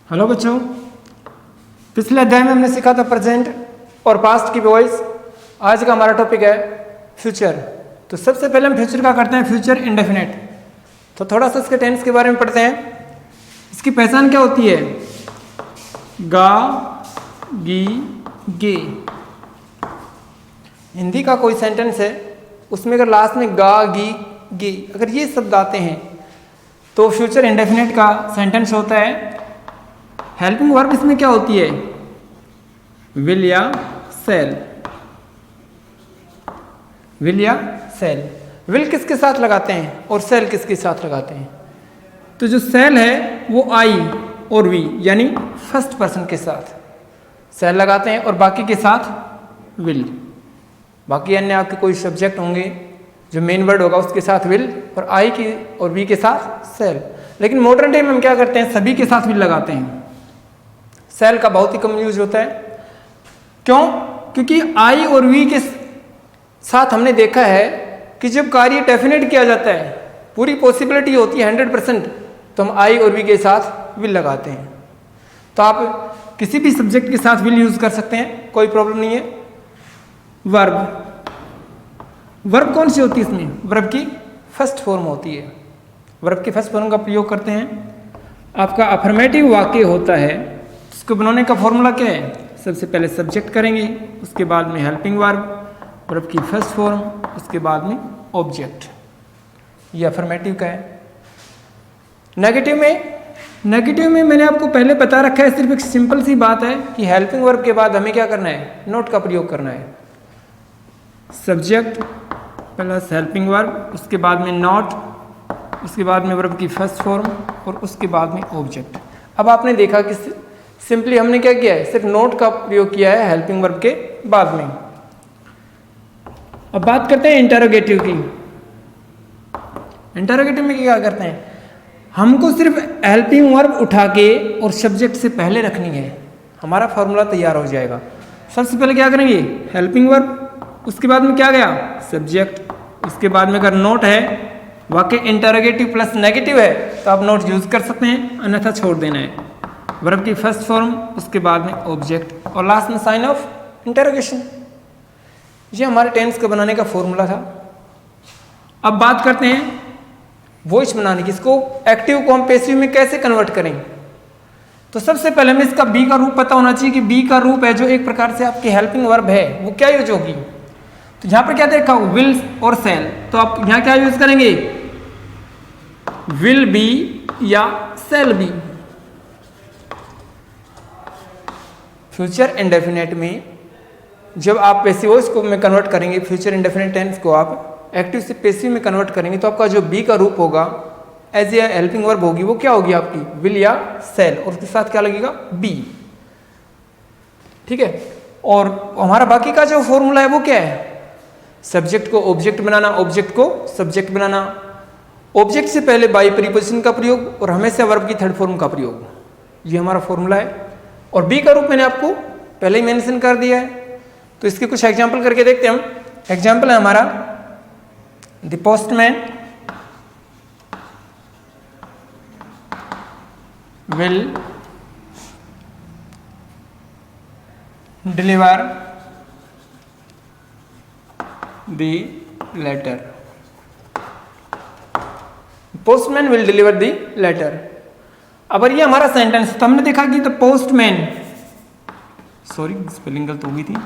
Hello बच्चों, पिछले अध्याय में हमने सीखा था प्रेजेंट और पास्ट की वॉइस। आज का हमारा टॉपिक है फ्यूचर। तो सबसे पहले हम फ्यूचर का करते हैं, फ्यूचर इंडेफिनेट। तो थोड़ा सा इसके टेंस के बारे में पढ़ते हैं। इसकी पहचान क्या होती है? गा, गी, गे। हिंदी का कोई सेंटेंस है, उसमें अगर लास्ट में गा, गी, गे अगर ये शब्द आते हैं तो फ्यूचर इंडेफिनेट का सेंटेंस होता है। हेल्पिंग वर्ब इसमें क्या होती है? विल या सेल। विल या सेल। विल किसके साथ लगाते हैं और सेल किसके साथ लगाते हैं? तो जो सेल है वो आई और वी यानी फर्स्ट पर्सन के साथ सेल लगाते हैं और बाकी के साथ विल। बाकी अन्य आपके कोई सब्जेक्ट होंगे, जो मेन वर्ड होगा उसके साथ विल और आई की और वी के साथ सेल। लेकिन मॉडर्न डे में हम क्या करते हैं, सभी के साथ विल लगाते हैं। सेल का बहुत ही कम यूज होता है। क्यों? क्योंकि आई और वी के साथ हमने देखा है कि जब कार्य डेफिनेट किया जाता है, पूरी पॉसिबिलिटी होती है 100%, तो हम आई और वी के साथ विल लगाते हैं। तो आप किसी भी सब्जेक्ट के साथ विल यूज कर सकते हैं, कोई प्रॉब्लम नहीं है। वर्ब, वर्ब कौन सी होती है इसमें? वर्ब की फर्स्ट फॉर्म होती है। वर्ब की फर्स्ट फॉर्म का प्रयोग करते हैं। आपका अफर्मेटिव वाक्य होता है, इसको बनाने का फॉर्मूला क्या है? सबसे पहले सब्जेक्ट करेंगे, उसके बाद में हेल्पिंग वर्ब, वर्ब की फर्स्ट फॉर्म, उसके बाद में ऑब्जेक्ट। ये अफर्मेटिव का है। नेगेटिव में मैंने आपको पहले बता रखा है, सिर्फ एक सिंपल सी बात है कि हेल्पिंग वर्ब के बाद हमें क्या करना है? नोट का प्रयोग करना है। सब्जेक्ट प्लस हेल्पिंग वर्ब, उसके बाद में नॉट, उसके बाद में वर्ब की फर्स्ट फॉर्म और उसके बाद में ऑब्जेक्ट। अब आपने देखा कि सिंपली हमने क्या किया है? सिर्फ नोट का प्रयोग किया है हेल्पिंग वर्ब के बाद में। अब बात करते हैं इंटरोगेटिव की। इंटरोगेटिव में क्या करते हैं? हमको सिर्फ हेल्पिंग वर्ब उठा के और सब्जेक्ट से पहले रखनी है, हमारा फॉर्मूला तैयार हो जाएगा। सबसे पहले क्या करेंगे? हेल्पिंग वर्ब, उसके बाद में क्या गया? सब्जेक्ट, उसके बाद में अगर नोट है, वाक्य इंटरोगेटिव प्लस नेगेटिव है तो आप नोट यूज कर सकते हैं, अन्यथा छोड़ देना है। वर्ब की फर्स्ट फॉर्म, उसके बाद में ऑब्जेक्ट और लास्ट में साइन ऑफ इंटरोगेशन। ये हमारे टेंस को बनाने का फॉर्मूला था। अब बात करते हैं वॉइस बनाने की। इसको एक्टिव को हम पैसिव में कैसे कन्वर्ट करें? तो सबसे पहले हमें इसका बी का रूप पता होना चाहिए कि बी का रूप है जो एक प्रकार से आपकी हेल्पिंग वर्ब है, वो क्या यूज होगी? तो यहां पर क्या देखा? विल और सेल। तो आप यहां क्या यूज करेंगे? विल बी या सेल बी। फ्यूचर इंडेफिनेट में जब आप पैसिव वॉइस को में कन्वर्ट करेंगे, फ्यूचर इंडेफिनेट टेंस को आप एक्टिव से पैसिव में कन्वर्ट करेंगे, तो आपका जो बी का रूप होगा एज ए हेल्पिंग वर्ब होगी, वो क्या होगी आपकी? विल या सेल, और उसके साथ क्या लगेगा? बी। ठीक है। और हमारा बाकी का जो फॉर्मूला है वो क्या है? सब्जेक्ट को ऑब्जेक्ट बनाना, ऑब्जेक्ट को सब्जेक्ट बनाना, ऑब्जेक्ट से पहले बाई प्रीपोजिशन का प्रयोग और हमेशा वर्ब की थर्ड फॉर्म का प्रयोग। ये हमारा फॉर्मूला है। और बी का रूप मैंने आपको पहले ही मेंशन कर दिया है। तो इसके कुछ एग्जांपल करके देखते हैं हम। एग्जांपल है हमारा the postman will deliver the letter. Postman will deliver the letter. अगर ये हमारा सेंटेंस, तो हमने देखा कि द पोस्टमैन, सॉरी स्पेलिंग गलत हो गई थी,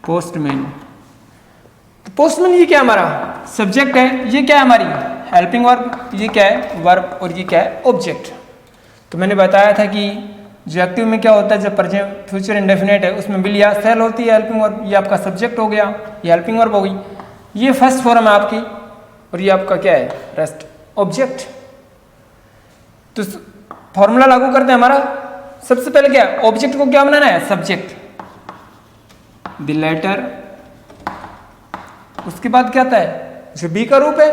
पोस्टमैन। तो पोस्टमैन ये क्या हमारा सब्जेक्ट है, ये क्या है हमारी हेल्पिंग वर्ब, ये क्या है वर्ब और ये क्या है ऑब्जेक्ट। तो मैंने बताया था कि जो एक्टिव में क्या होता है, जब प्रेजेंट फ्यूचर इंडेफिनेट है उसमें विल या सेल होती है हेल्पिंग वर्ब। ये आपका सब्जेक्ट हो गया, ये हेल्पिंग वर्ब हो गई, ये फर्स्ट फॉर्म है आपकी और ये आपका क्या है? Rest object. तो फॉर्मूला लागू करते हैं। हमारा सबसे पहले क्या? ऑब्जेक्ट को क्या बनाना है? Subject, the letter. उसके बाद क्या आता है? जो बी का रूप है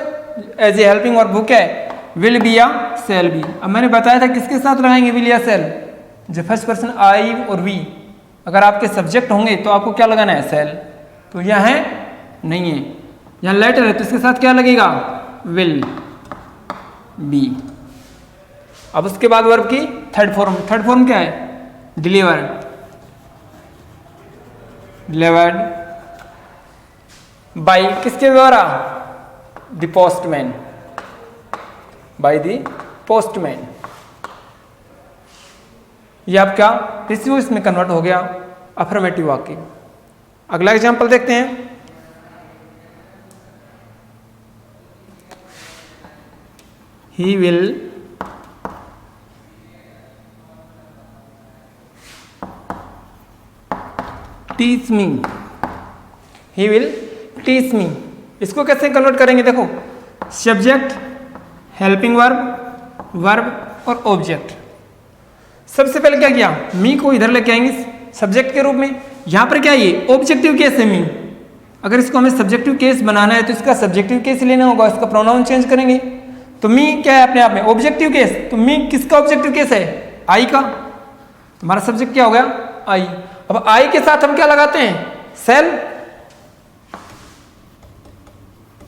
एज ए हेल्पिंग वर्ब, वो क्या है? विल बी या सेल बी। अब मैंने बताया था किसके साथ लगाएंगे विल या सेल? जो फर्स्ट पर्सन आई और वी, अगर आपके सब्जेक्ट होंगे तो आपको क्या लगाना है? सेल। तो यह है नहीं है, यहां लेटर है तो इसके साथ क्या लगेगा? Will be. अब उसके बाद वर्ब की थर्ड फॉर्म क्या है? डिलीवर्ड। डिलीवर्ड बाय किसके द्वारा? The postman. By the postman. ये आपका रिसीव इसमें कन्वर्ट हो गया अफर्मेटिव वाक्य। अगला एग्जांपल देखते हैं। He will teach me. He will teach me, इसको कैसे कन्वर्ट करेंगे? देखो, सब्जेक्ट, हेल्पिंग वर्ब, वर्ब और ऑब्जेक्ट। सबसे पहले क्या किया? मी को इधर लेके आएंगे सब्जेक्ट के रूप में। यहां पर क्या है? ये ऑब्जेक्टिव केस है मी। अगर इसको हमें सब्जेक्टिव केस बनाना है तो इसका सब्जेक्टिव केस लेना होगा, इसका प्रोनाउन चेंज करेंगे। तो मी क्या है अपने आप में? Objective case. तो मी किसका ऑब्जेक्टिव केस है? आई का। तुम्हारा सब्जेक्ट क्या हो गया? आई। अब आई के साथ हम क्या लगाते हैं? सेल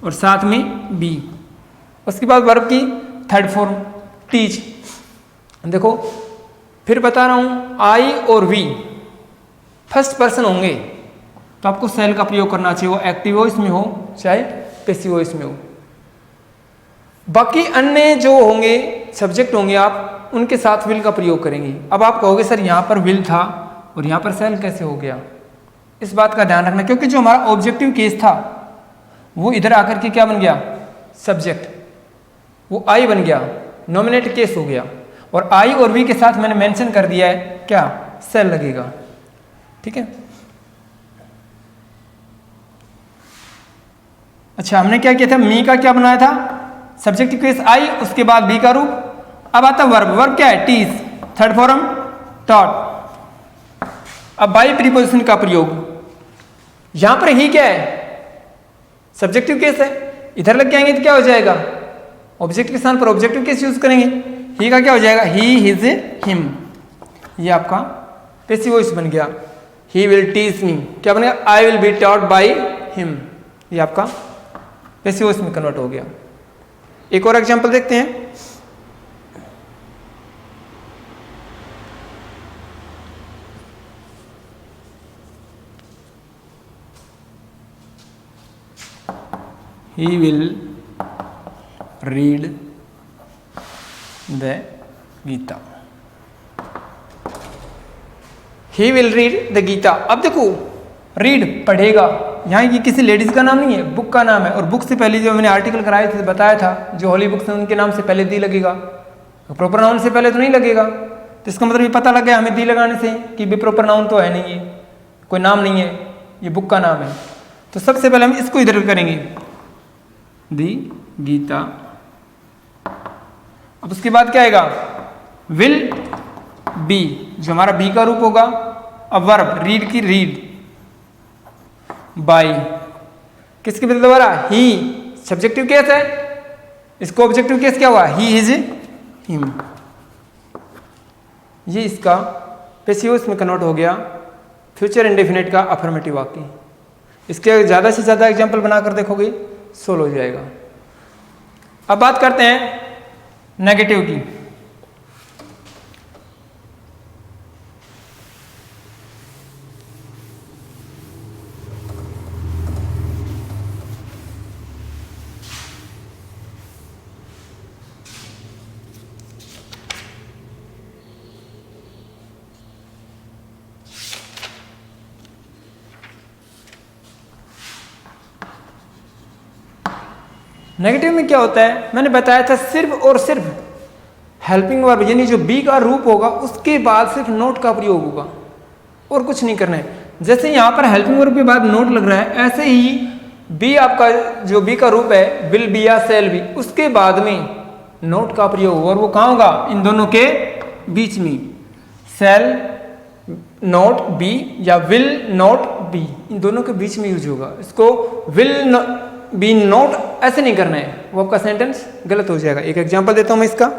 और साथ में बी। उसके बाद वर्ब की थर्ड फॉर्म टीच। देखो फिर बता रहा हूं, आई और वी फर्स्ट पर्सन होंगे तो आपको सेल का प्रयोग करना चाहिए, वो एक्टिव वॉइस में हो चाहे पैसिव वॉइस में हो। बाकी अन्य जो होंगे सब्जेक्ट होंगे आप उनके साथ विल का प्रयोग करेंगे। अब आप कहोगे सर यहां पर विल था और यहां पर सेल कैसे हो गया? इस बात का ध्यान रखना, क्योंकि जो हमारा ऑब्जेक्टिव केस था वो इधर आकर के क्या बन गया? सब्जेक्ट। वो आई बन गया, नॉमिनेट केस हो गया। और आई और वी के साथ मैंने मेंशन कर दिया है क्या? सेल लगेगा। ठीक है। अच्छा, हमने क्या किया था? मी का क्या बनाया था? सब्जेक्टिव केस आई, उसके बाद बी का रूप। अब आता वर्ब। वर्ब क्या है? टीच। Third form taught. अब बाई प्रीपोजिशन का प्रयोग। यहां पर ही क्या है? सब्जेक्टिव केस है। इधर लग जाएंगे तो क्या हो जाएगा? ऑब्जेक्ट के स्थान पर ऑब्जेक्टिव केस यूज करेंगे। ही का क्या हो जाएगा? ही, हिज, हिम। ये आपका पैसिव वॉइस बन गया। ही विल टीच मी क्या बनेगा? I will be taught by him. ये आपका पैसिव वॉइस में कन्वर्ट हो गया। एक और एग्जांपल देखते हैं। He will read the Gita. He will read the Gita. अब देखो, रीड पढ़ेगा, यहाँ ये किसी लेडीज का नाम नहीं है, बुक का नाम है। और बुक से पहले जो मैंने आर्टिकल कराए थे बताया था, जो होली बुक्स हैं उनके नाम से पहले दी लगेगा, प्रॉपर नाउन से पहले तो नहीं लगेगा। तो इसका मतलब ये पता लग गया हमें दी लगाने से कि भी प्रॉपर नाउन तो है नहीं, ये कोई नाम नहीं है, ये बुक का नाम है। तो सबसे पहले हम इसको इधर करेंगे, दी गीता। अब उसके बाद क्या आएगा? विल बी, जो हमारा बी का रूप होगा। अब वर्ब रीड की रीड, बाई किसके द्वारा? ही। सब्जेक्टिव केस है, इसको ऑब्जेक्टिव केस क्या हुआ? ही, हिज, हिम। ये इसका पैसिव वॉइस में कन्वर्ट हो गया फ्यूचर इंडेफिनिट का अफर्मेटिव वाक्य। इसके ज़्यादा से ज़्यादा एग्जाम्पल बनाकर देखोगे सोल्व हो जाएगा। अब बात करते हैं नेगेटिव की। नेगेटिव में क्या होता है? मैंने बताया था सिर्फ और सिर्फ हेल्पिंग वर्ब यानी जो बी का रूप होगा उसके बाद सिर्फ नोट का प्रयोग होगा और कुछ नहीं करना है। जैसे यहाँ पर हेल्पिंग वर्ब के बाद नोट लग रहा है, ऐसे ही बी आपका जो बी का रूप है विल बी या सेल बी, उसके बाद में नोट का प्रयोग होगा। और वो कहाँ होगा? इन दोनों के बीच में। सेल नोट बी या विल नोट बी, इन दोनों के बीच में यूज होगा। इसको विल बी नोट ऐसे नहीं करना है, वो आपका सेंटेंस गलत हो जाएगा। एक एग्जांपल देता हूं मैं इसका।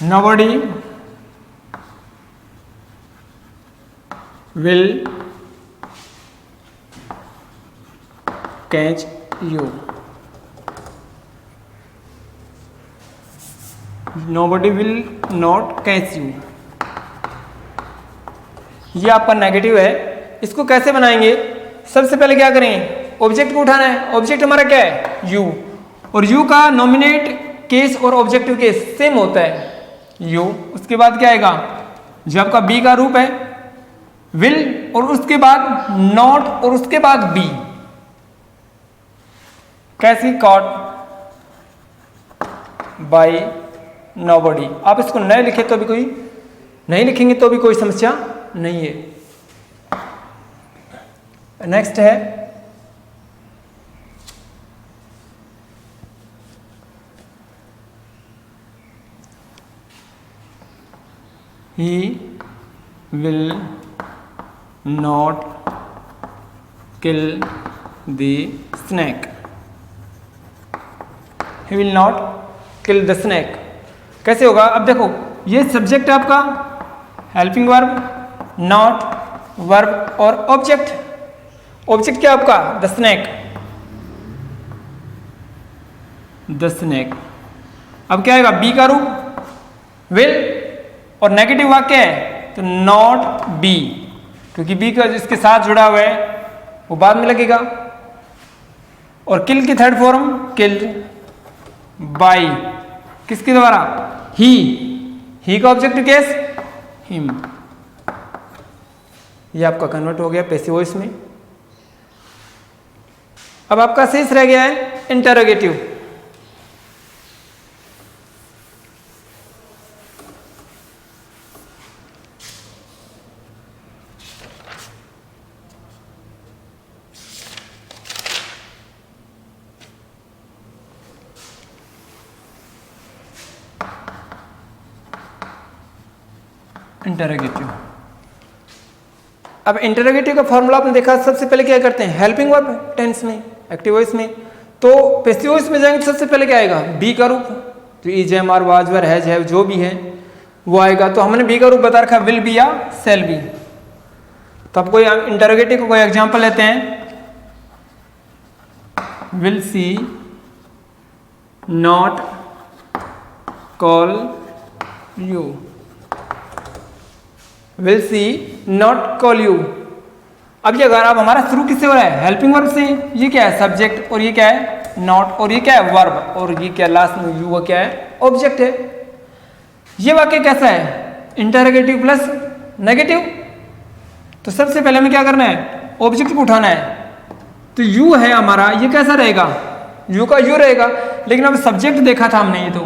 Nobody will catch you, nobody will not catch you। ये आपका नेगेटिव है। इसको कैसे बनाएंगे? सबसे पहले क्या करेंगे? ऑब्जेक्ट को उठाना है। ऑब्जेक्ट हमारा क्या है? यू, और यू का नॉमिनेट केस और ऑब्जेक्टिव केस सेम होता है यू। उसके बाद क्या आएगा? जो आपका बी का रूप है विल, और उसके बाद नॉट, और उसके बाद बी। कैसी? Caught by nobody. आप इसको नए लिखे तो भी कोई नहीं, लिखेंगे तो भी कोई समस्या नहीं है। नेक्स्ट है he will not kill the snake, he will not kill the snake। कैसे होगा? अब देखो, ये सब्जेक्ट है आपका, हेल्पिंग वर्ब, नॉट, वर्ब और ऑब्जेक्ट। ऑब्जेक्ट क्या आपका? The snake, the snake. अब क्या आएगा? बी का रूप विल, और नेगेटिव वाक्य है तो नॉट बी, क्योंकि बी का जिसके साथ जुड़ा हुआ है वो बाद में लगेगा। और किल की थर्ड फॉर्म किल्ड बाय, किसके द्वारा? ही का ऑब्जेक्टिव केस हिम। ये आपका कन्वर्ट हो गया पैसिव वॉइस में। अब आपका शेष रह गया है इंटरोगेटिव। इंटरोगेटिव। अब इंटरोगेटिव का फॉर्मूला आपने देखा। सबसे पहले क्या करते हैं? हेल्पिंग वर्ब टेंस में, एक्टिव वॉइस में। तो पैसिव वॉइस में जाएंगे तो सबसे पहले क्या आएगा? बी का रूप, तो is, am, are, was, were, has, have, जो भी है वो आएगा। तो हमने बी का रूप बता रखा, विल बी या सेल बी। तो अब कोई इंटरोगेटिव का कोई एग्जांपल लेते हैं। Will see not call you, will see not call you. अब ये अगर आप हमारा शुरू किससे हो रहा है? हेल्पिंग वर्ब से। ये क्या है? सब्जेक्ट, और ये क्या है? नॉट, और ये क्या है? वर्ब, और ये क्या लास्ट में यू, वो क्या है? ऑब्जेक्ट है। ये वाक्य कैसा है? Interrogative plus negative. तो सबसे पहले हमें क्या करना है? ऑब्जेक्ट को उठाना है। तो यू है हमारा, ये कैसा रहेगा? यू का यू रहेगा। लेकिन अब सब्जेक्ट देखा था हमने, ये तो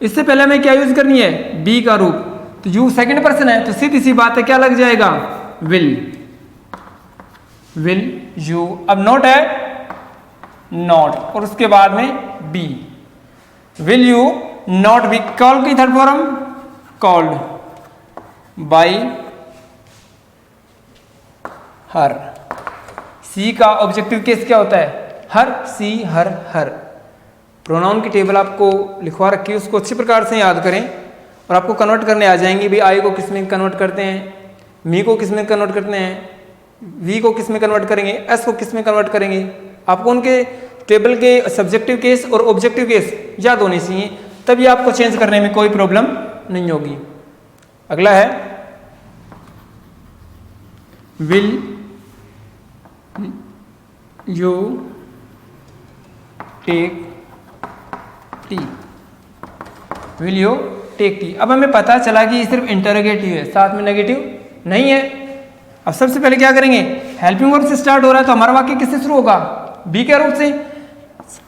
इससे पहले हमें क्या यूज करनी है? बी का रूप। तो यू सेकंड पर्सन है, तो सीधी सी बात है, क्या लग जाएगा? Will, will you. अब नॉट है, नॉट, और उसके बाद में be. Will you not be called की third form called by her. She का ऑब्जेक्टिव केस क्या होता है? हर, सी, हर, हर। प्रोनाउन की टेबल आपको लिखवा रखी है, उसको अच्छी प्रकार से याद करें और आपको कन्वर्ट करने आ जाएंगी। भी आई को किस में कन्वर्ट करते हैं, मी को किस में कन्वर्ट करते हैं, वी को किस में कन्वर्ट करेंगे, एस को किस में कन्वर्ट करेंगे। आपको उनके टेबल के सब्जेक्टिव केस और ऑब्जेक्टिव केस याद होने चाहिए, तभी आपको चेंज करने में कोई प्रॉब्लम नहीं होगी। अगला है will you take tea, will you take tea. अब हमें पता चला कि ये सिर्फ इंटरोगेटिव है, साथ में नेगेटिव नहीं है। अब सबसे पहले क्या करेंगे? हेल्पिंग वर्ब से स्टार्ट हो रहा है, तो हमारा वाक्य किससे शुरू होगा? बी के रूप से।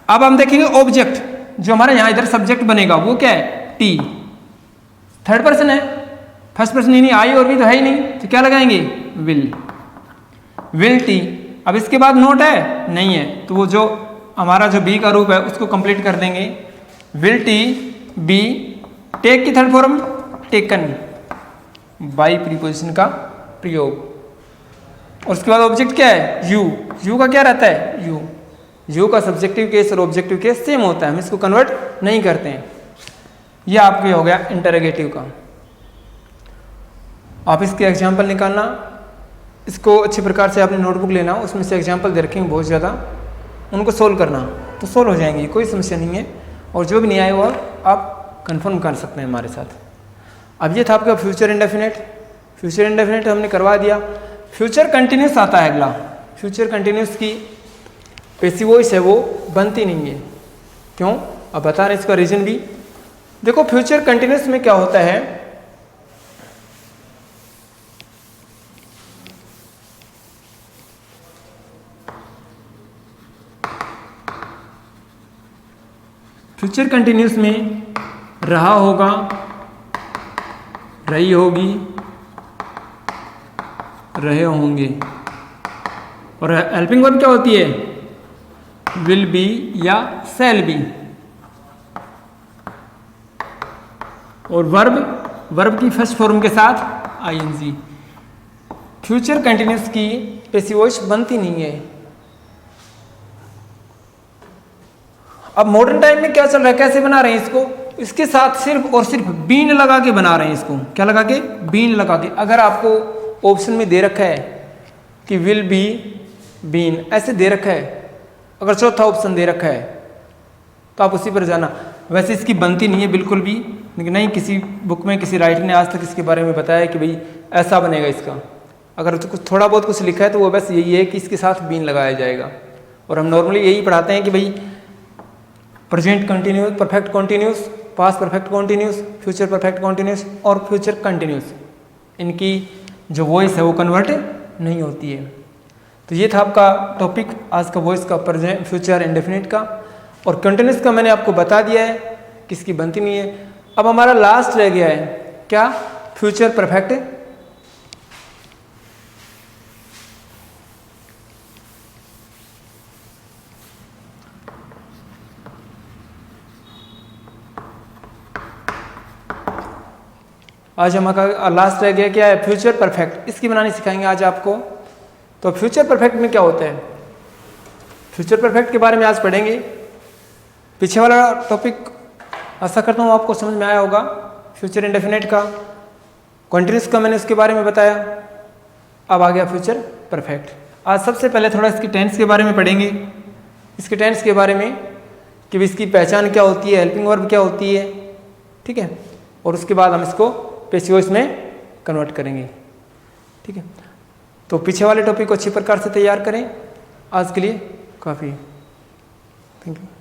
अब हम देखेंगे ऑब्जेक्ट, जो हमारा यहां इधर सब्जेक्ट बनेगा वो क्या है? टी। थर्ड पर्सन है, फर्स्ट पर्सन ही नहीं, आई और भी तो है ही नहीं, तो क्या लगाएंगे? Will, will T. अब इसके बाद नोट है? नहीं है, तो वो जो हमारा जो बी का रूप है उसको कंप्लीट कर देंगे। विल टी बी, टेक की third form taken, by preposition का प्रयोग। और उसके बाद ऑब्जेक्ट क्या है? यू। यू का क्या रहता है? यू। यू का सब्जेक्टिव केस और ऑब्जेक्टिव केस सेम होता है, हम इसको कन्वर्ट नहीं करते हैं। यह आपके हो गया इंटरोगेटिव का। आप इसके एग्जाम्पल निकालना इसको अच्छी प्रकार से आपने नोटबुक लेना, उसमें से एग्जाम्पल दे रखेंगे बहुत ज़्यादा, उनको सोल्व करना तो सोल्व हो जाएंगी, कोई समस्या नहीं है। और जो भी नहीं आए वो आप कंफर्म कर सकते हैं हमारे साथ। अब ये था आपका फ्यूचर इंडेफिनेट। फ्यूचर इंडेफिनेट हमने करवा दिया। फ्यूचर कंटिन्यूस आता है अगला। फ्यूचर कंटिन्यूस की पैसिव वॉइस है वो बनती नहीं है। क्यों? अब बता रहे हैं इसका रीजन भी। देखो फ्यूचर कंटिन्यूस में क्या होता है, फ्यूचर कंटिन्यूस में रहा होगा, रही होगी, रहे होंगे। और हेल्पिंग वर्ब क्या होती है? विल बी या शैल बी। और वर्ब की फर्स्ट फॉर्म के साथ आईएनजी। फ्यूचर कंटिन्यूस की पैसिव वॉइस बनती नहीं है। अब मॉडर्न टाइम में क्या चल रहा है, कैसे बना रहे हैं इसको? इसके साथ सिर्फ और सिर्फ बीन लगा के बना रहे हैं इसको। क्या लगा के? बीन लगा के। अगर आपको ऑप्शन में दे रखा है कि विल बी बीन, ऐसे दे रखा है, अगर चौथा ऑप्शन दे रखा है तो आप उसी पर जाना। वैसे इसकी बनती नहीं है बिल्कुल भी, लेकिन नहीं किसी बुक में किसी राइटर ने आज तक इसके बारे में बताया कि भाई ऐसा बनेगा इसका। अगर कुछ थोड़ा बहुत कुछ लिखा है तो वो बस यही है कि इसके साथ बीन लगाया जाएगा। और हम नॉर्मली यही पढ़ाते हैं कि भाई present continuous, perfect continuous, past perfect continuous, future perfect continuous और फ्यूचर कंटिन्यूस, इनकी जो वॉइस है वो कन्वर्ट नहीं होती है। तो ये था आपका टॉपिक आज का वॉइस का, प्रेजेंट, फ्यूचर, इंडेफिनिट का। और कंटिन्यूस का मैंने आपको बता दिया है किसकी बनती नहीं है। अब हमारा लास्ट रह गया है क्या? Future perfect. आज हमारा लास्ट रह गया क्या है? Future perfect. इसकी बनानी सिखाएंगे आज आपको। तो फ्यूचर परफेक्ट में क्या होता है? फ्यूचर परफेक्ट के बारे में आज पढ़ेंगे। पीछे वाला टॉपिक आशा करता हूँ आपको समझ में आया होगा। फ्यूचर इंडेफिनेट का, कंटिन्यूस का मैंने उसके बारे में बताया। अब आ गया फ्यूचर परफेक्ट। आज सबसे पहले थोड़ा इसकी टेंस के बारे में पढ़ेंगे। इसके टेंस के बारे में कि इसकी पहचान क्या होती है, हेल्पिंग वर्ब क्या होती है, ठीक है। और उसके बाद हम इसको पैसिव वॉइस में कन्वर्ट करेंगे, ठीक है। तो पीछे वाले टॉपिक को अच्छी प्रकार से तैयार करें। आज के लिए काफ़ी। Thank you.